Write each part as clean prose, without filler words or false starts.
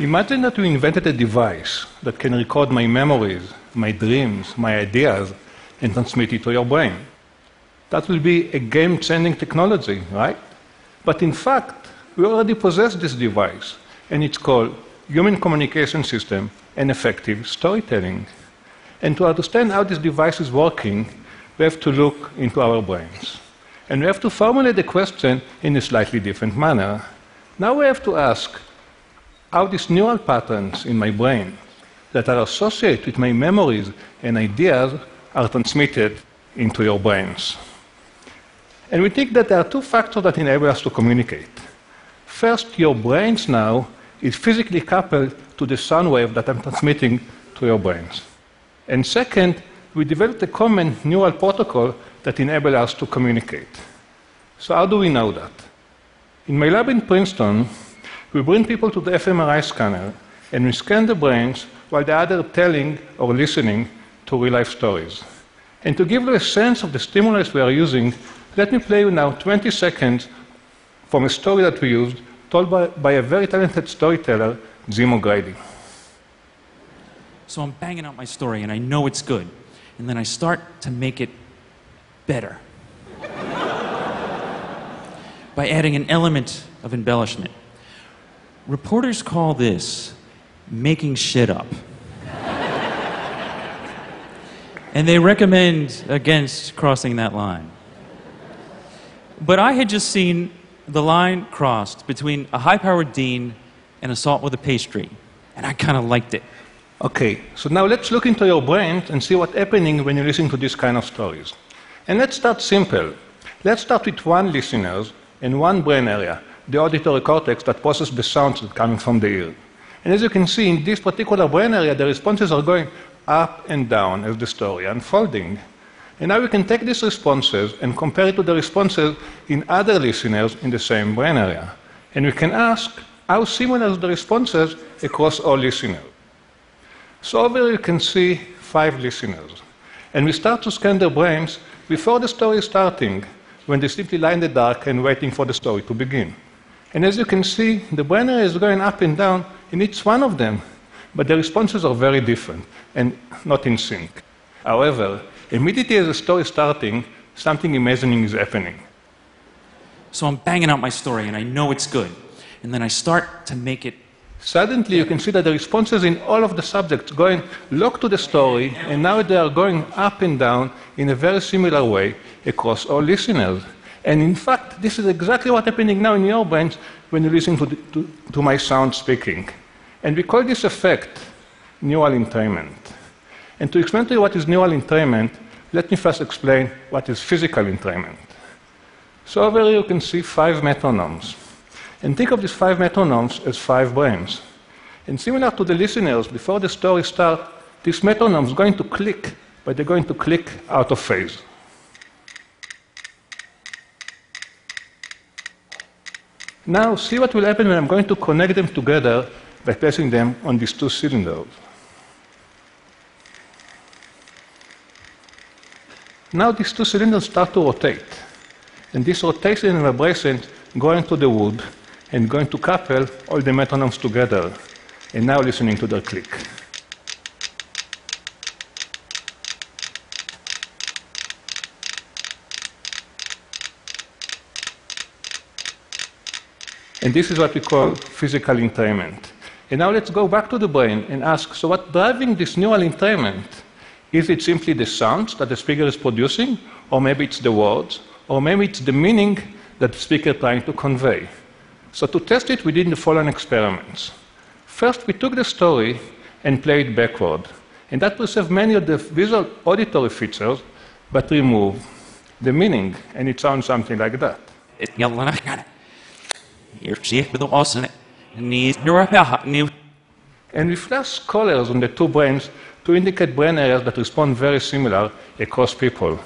Imagine that we invented a device that can record my memories, my dreams, my ideas, and transmit it to your brain. That will be a game-changing technology, right? But in fact, we already possess this device, and it's called Human Communication System and Effective Storytelling. And to understand how this device is working, we have to look into our brains. And we have to formulate the question in a slightly different manner. Now we have to ask how these neural patterns in my brain that are associated with my memories and ideas are transmitted into your brains. And we think that there are two factors that enable us to communicate. First, your brains now is physically coupled to the sound wave that I'm transmitting to your brains. And second, we developed a common neural protocol that enables us to communicate. So how do we know that? In my lab in Princeton, we bring people to the fMRI scanner and we scan the brains while they're either telling or listening to real-life stories. And to give you a sense of the stimulus we are using, let me play you now 20 seconds from a story that we used, told by a very talented storyteller, Jim O'Grady. So I'm banging out my story, and I know it's good. And then I start to make it better by adding an element of embellishment. Reporters call this making shit up. And they recommend against crossing that line. But I had just seen the line crossed between a high-powered dean and assault with a pastry, and I kind of liked it. Okay, so now let's look into your brain and see what's happening when you listen to these kind of stories. And let's start simple. Let's start with one listener and one brain area, the auditory cortex that processes the sounds that are coming from the ear. And as you can see, in this particular brain area, the responses are going up and down as the story unfolding. And now we can take these responses and compare it to the responses in other listeners in the same brain area. And we can ask how similar are the responses across all listeners. So over here you can see 5 listeners. And we start to scan their brains before the story is starting, when they simply lie in the dark and waiting for the story to begin. And as you can see, the brain area is going up and down in each one of them, but the responses are very different and not in sync. However, immediately as the story is starting, something amazing is happening. So I'm banging out my story, and I know it's good. And then I start to make it. Suddenly, you can see that the responses in all of the subjects going locked to the story, and now they are going up and down in a very similar way across all listeners. And in fact, this is exactly what's happening now in your brains when you listen to my sound speaking. And we call this effect neural entrainment. And to explain to you what is neural entrainment, let me first explain what is physical entrainment. So over here you can see 5 metronomes. And think of these 5 metronomes as 5 brains. And similar to the listeners, before the story starts, these metronomes are going to click, but they're going to click out of phase. Now, see what will happen when I'm going to connect them together by placing them on these 2 cylinders. Now these 2 cylinders start to rotate. And this rotation and vibration go into the wood and going to couple all the metronomes together, and now listening to their click. And this is what we call physical entrainment. And now let's go back to the brain and ask, so what's driving this neural entrainment? Is it simply the sounds that the speaker is producing, or maybe it's the words, or maybe it's the meaning that the speaker is trying to convey? So to test it, we did the following experiments. First, we took the story and played it backward. And that preserved many of the visual auditory features, but removed the meaning. And it sounds something like that. And we flash colors on the 2 brains to indicate brain areas that respond very similar across people.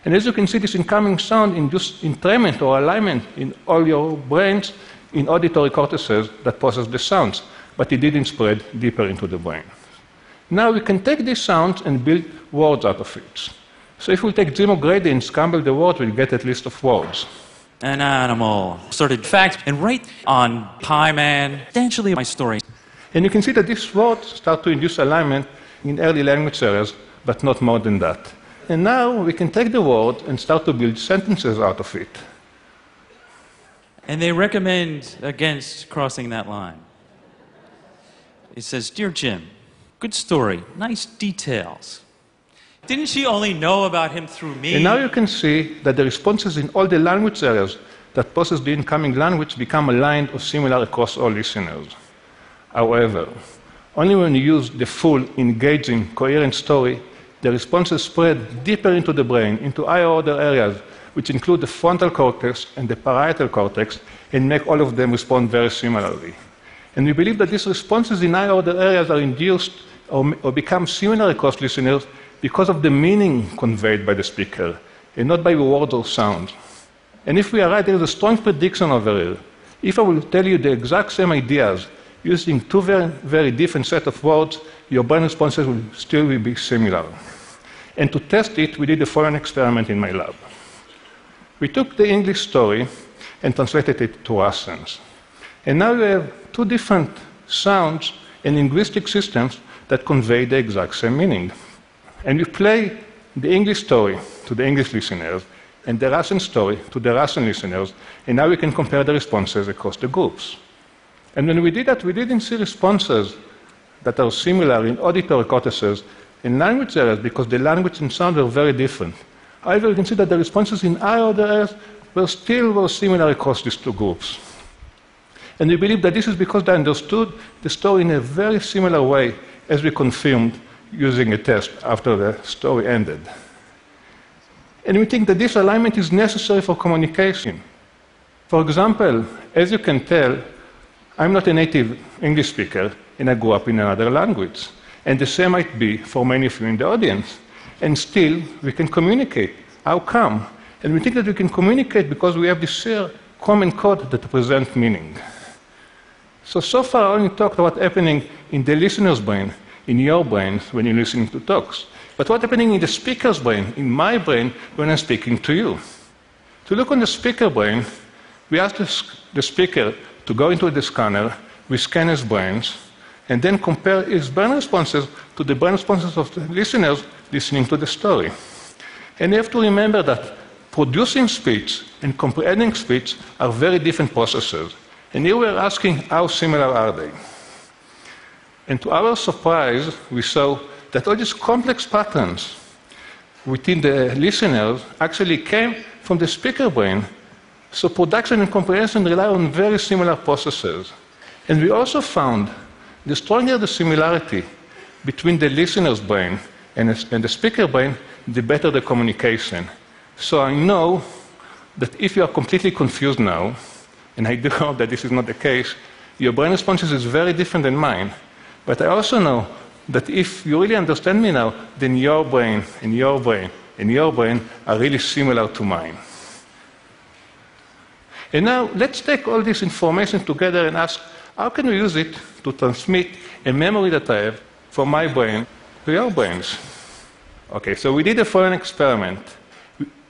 And as you can see, this incoming sound induced entrainment or alignment in all your brains in auditory cortices that process the sounds, but it didn't spread deeper into the brain. Now we can take these sounds and build words out of it. So if we take Jim O'Grady and scramble the words, we'll get a list of words. An animal. Started fact, and right on Pie Man, essentially my story. And you can see that these words start to induce alignment in early language areas, but not more than that. And now we can take the word and start to build sentences out of it. And they recommend against crossing that line. It says, "Dear Jim, good story, nice details. Didn't she only know about him through me?" And now you can see that the responses in all the language areas that process the incoming language become aligned or similar across all listeners. However, only when you use the full, engaging, coherent story, the responses spread deeper into the brain, into higher order areas, which include the frontal cortex and the parietal cortex, and make all of them respond very similarly. And we believe that these responses in higher order areas are induced or become similar across listeners because of the meaning conveyed by the speaker, and not by words or sounds. And if we are right, there is a strong prediction over here. If I will tell you the exact same ideas using two very, very different sets of words, your brain responses will still be similar. And to test it, we did a foreign experiment in my lab. We took the English story and translated it to Russians. And now we have two different sounds and linguistic systems that convey the exact same meaning. And we play the English story to the English listeners and the Russian story to the Russian listeners, and now we can compare the responses across the groups. And when we did that, we didn't see responses that are similar in auditory cortices in language areas because the language and sound were very different. However, you can see that the responses in other areas were similar across these two groups. And we believe that this is because they understood the story in a very similar way as we confirmed using a test after the story ended. And we think that this alignment is necessary for communication. For example, as you can tell, I'm not a native English speaker, and I grew up in another language. And the same might be for many of you in the audience. And still, we can communicate. How come? And we think that we can communicate because we have this shared common code that represents meaning. So far, I only talked about what's happening in the listener's brain, in your brain, when you're listening to talks. But what's happening in the speaker's brain, in my brain, when I'm speaking to you? To look on the speaker brain, we ask the speaker to go into the scanner, we scan his brains, and then compare his brain responses to the brain responses of the listeners listening to the story. And you have to remember that producing speech and comprehending speech are very different processes. And here we're asking, how similar are they? And to our surprise, we saw that all these complex patterns within the listeners actually came from the speaker brain. So production and comprehension rely on very similar processes. And we also found the stronger the similarity between the listener's brain and the speaker brain, the better the communication. So I know that if you are completely confused now, and I do hope that this is not the case, your brain responses is very different than mine. But I also know that if you really understand me now, then your brain and your brain and your brain are really similar to mine. And now let's take all this information together and ask, how can we use it to transmit a memory that I have from my brain to your brains? Okay, so we did a foreign experiment.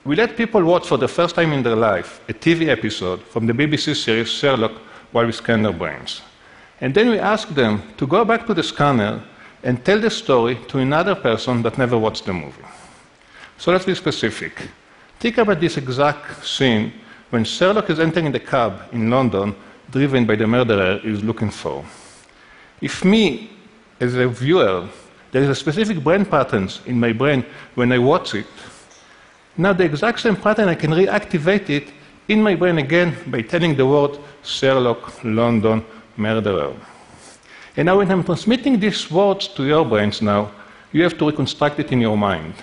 We let people watch for the first time in their life a TV episode from the BBC series Sherlock while we scan their brains. And then we asked them to go back to the scanner and tell the story to another person that never watched the movie. So let's be specific. Think about this exact scene when Sherlock is entering the cab in London, driven by the murderer he is looking for. If me, as a viewer, there is a specific brain patterns in my brain when I watch it, now the exact same pattern I can reactivate it in my brain again by telling the word Sherlock, London, murderer. And now when I'm transmitting these words to your brains now, you have to reconstruct it in your mind.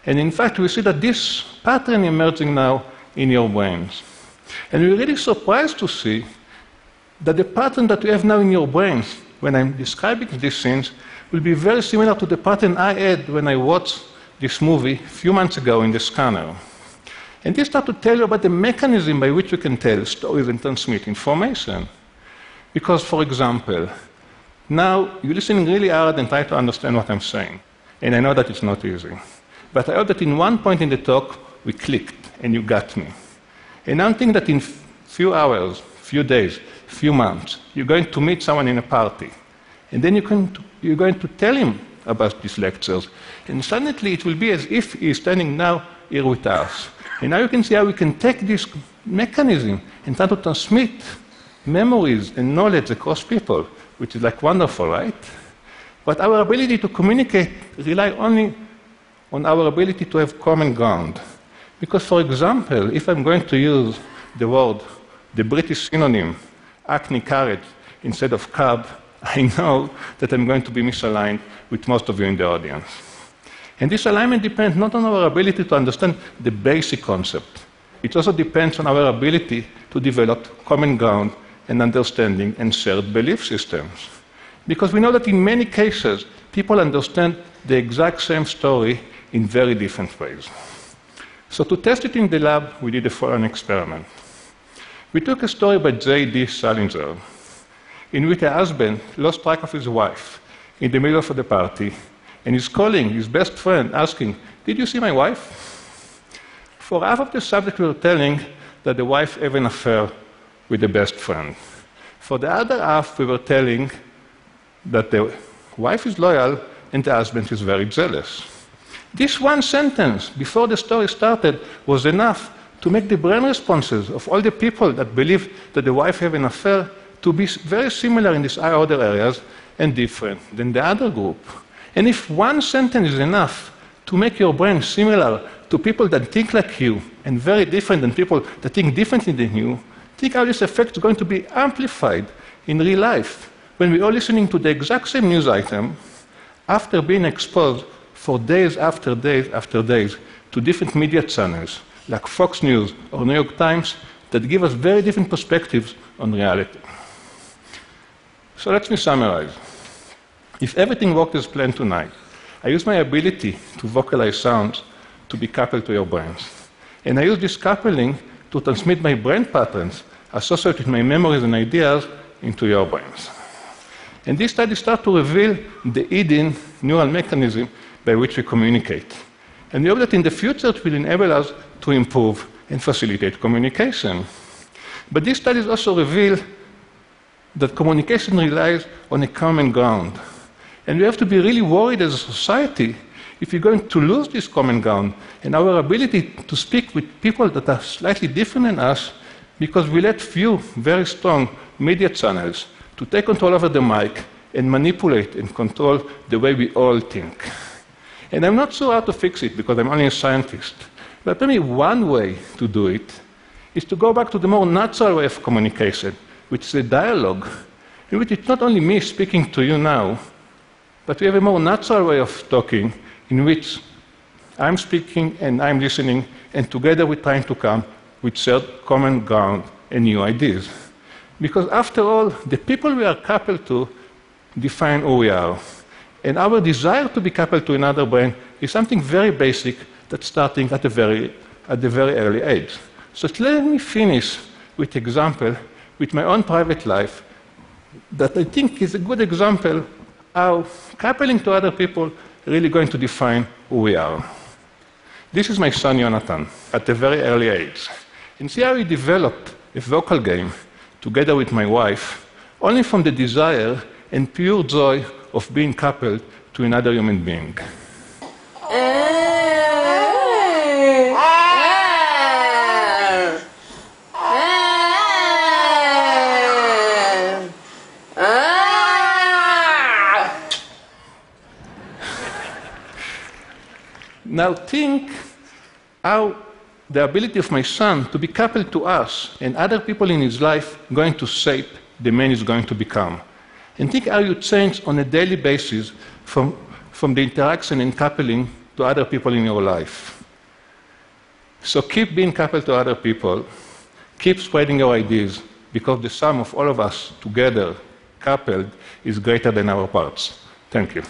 And in fact, we see that this pattern emerging now in your brains. And we're really surprised to see that the pattern that you have now in your brains when I'm describing these scenes will be very similar to the pattern I had when I watched this movie a few months ago in the scanner. And this starts to tell you about the mechanism by which we can tell stories and transmit information. Because, for example, now you're listening really hard and try to understand what I'm saying. And I know that it's not easy. But I hope that in one point in the talk, we clicked and you got me. And I'm thinking that in few hours, few days, few months, you're going to meet someone in a party. And then you're going to tell him about these lectures. And suddenly it will be as if he's standing now here with us. And now you can see how we can take this mechanism and try to transmit memories and knowledge across people, which is like wonderful, right? But our ability to communicate rely only on our ability to have common ground. Because, for example, if I'm going to use the word, the British synonym, acne carrot, instead of carb, I know that I'm going to be misaligned with most of you in the audience. And this alignment depends not on our ability to understand the basic concept. It also depends on our ability to develop common ground and understanding and shared belief systems. Because we know that in many cases, people understand the exact same story in very different ways. So to test it in the lab, we did the following experiment. We took a story by J.D. Salinger, in which a husband lost track of his wife in the middle of the party, and he's calling his best friend, asking, "Did you see my wife?" For half of the subject, we were telling that the wife had an affair with the best friend. For the other half, we were telling that the wife is loyal and the husband is very jealous. This one sentence before the story started was enough to make the brain responses of all the people that believe that the wife has an affair to be very similar in these high order areas and different than the other group. And if one sentence is enough to make your brain similar to people that think like you and very different than people that think differently than you, think how this effect is going to be amplified in real life when we're all listening to the exact same news item after being exposed for days after days after days to different media channels like Fox News or New York Times that give us very different perspectives on reality. So let me summarize. If everything worked as planned tonight, I use my ability to vocalize sounds to be coupled to your brains. And I use this coupling to transmit my brain patterns associated with my memories and ideas into your brains. And these studies start to reveal the hidden neural mechanism by which we communicate. And we hope that in the future it will enable us to improve and facilitate communication. But these studies also reveal that communication relies on a common ground. And we have to be really worried as a society if we're going to lose this common ground and our ability to speak with people that are slightly different than us because we let few very strong media channels to take control over the mic and manipulate and control the way we all think. And I'm not sure how to fix it because I'm only a scientist. But maybe one way to do it is to go back to the more natural way of communication, which is a dialogue, in which it's not only me speaking to you now, but we have a more natural way of talking in which I'm speaking and I'm listening, and together we're trying to come with shared common ground and new ideas. Because after all, the people we are coupled to define who we are. And our desire to be coupled to another brain is something very basic that's starting at a very early age. So let me finish with an example with my own private life that I think is a good example how coupling to other people really going to define who we are. This is my son Jonathan at a very early age. And see how he developed a vocal game together with my wife only from the desire and pure joy of being coupled to another human being. Now think how the ability of my son to be coupled to us and other people in his life going to shape the man he's going to become. And think how you change on a daily basis from the interaction and coupling to other people in your life. So keep being coupled to other people, keep spreading your ideas, because the sum of all of us together, coupled, is greater than our parts. Thank you.